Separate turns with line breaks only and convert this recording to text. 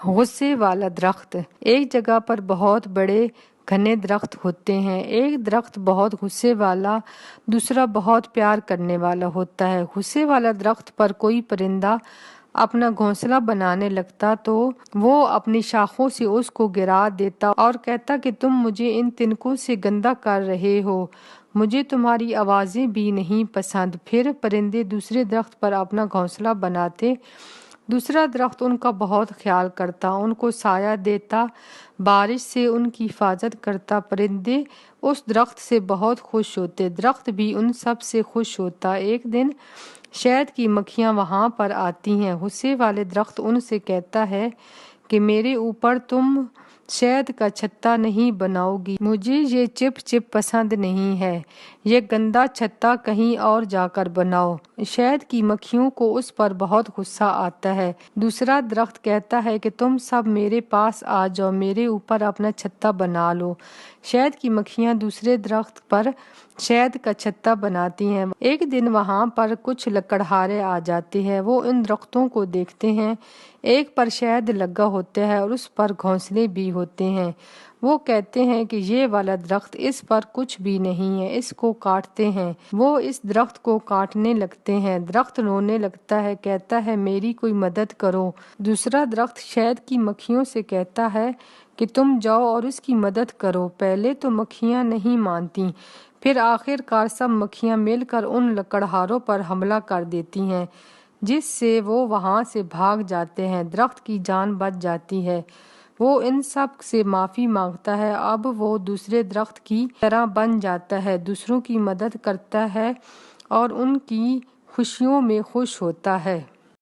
غصے والا درخت۔ ایک جگہ پر بہت بڑے گھنے درخت ہوتے ہیں۔ ایک درخت بہت غصے والا، دوسرا بہت پیار کرنے والا ہوتا ہے۔ غصے والا درخت پر کوئی پرندہ اپنا گھونسلہ بنانے لگتا تو وہ اپنی شاخوں سے اس کو گرا دیتا اور کہتا کہ تم مجھے ان تنکوں سے گندا کر رہے ہو، مجھے تمہاری آوازیں بھی نہیں پسند۔ پھر پرندے دوسرے درخت پر اپنا گھونسلہ بناتے۔ دوسرا درخت ان کا بہت خیال کرتا، ان کو سایہ دیتا، بارش سے ان کی حفاظت کرتا۔ پرندے اس درخت سے بہت خوش ہوتے، درخت بھی ان سب سے خوش ہوتا۔ ایک دن شہد کی مکھیاں وہاں پر آتی ہیں۔ غصے والے درخت ان سے کہتا ہے کہ میرے اوپر تم شہد کا چھتا نہیں بناؤ گی، مجھے یہ چپ چپ پسند نہیں ہے، یہ گندا چھتا کہیں اور جا کر بناؤ۔ شہد کی مکھیوں کو اس پر بہت غصہ آتا ہے۔ دوسرا درخت کہتا ہے کہ تم سب میرے پاس آ جاؤ، میرے اوپر اپنا چھتا بنا لو۔ شہد کی مکھیاں دوسرے درخت پر شہد کا چھتا بناتی ہیں۔ ایک دن وہاں پر کچھ لکڑہارے آ جاتے ہیں، وہ ان درختوں کو دیکھتے ہیں، ایک پر شہد لگا ہوتا ہے اور اس پر گھونسلے بھی ہوتے ہیں۔ وہ کہتے ہیں کہ یہ والا درخت، اس پر کچھ بھی نہیں ہے، اس کو کاٹتے ہیں۔ وہ اس درخت کو کاٹنے لگتے ہیں، درخت رونے لگتا ہے، کہتا ہے میری کوئی مدد کرو۔ دوسرا درخت شہد کی مکھیوں سے کہتا ہے کہ تم جاؤ اور اس کی مدد کرو۔ پہلے تو مکھیاں نہیں مانتیں، پھر آخر کار سب مکھیاں مل کر ان لکڑہاروں پر حملہ کر دیتی ہیں، جس سے وہ وہاں سے بھاگ جاتے ہیں۔ درخت کی جان بچ جاتی ہے، وہ ان سب سے معافی مانگتا ہے۔ اب وہ دوسرے درخت کی طرح بن جاتا ہے، دوسروں کی مدد کرتا ہے اور ان کی خوشیوں میں خوش ہوتا ہے۔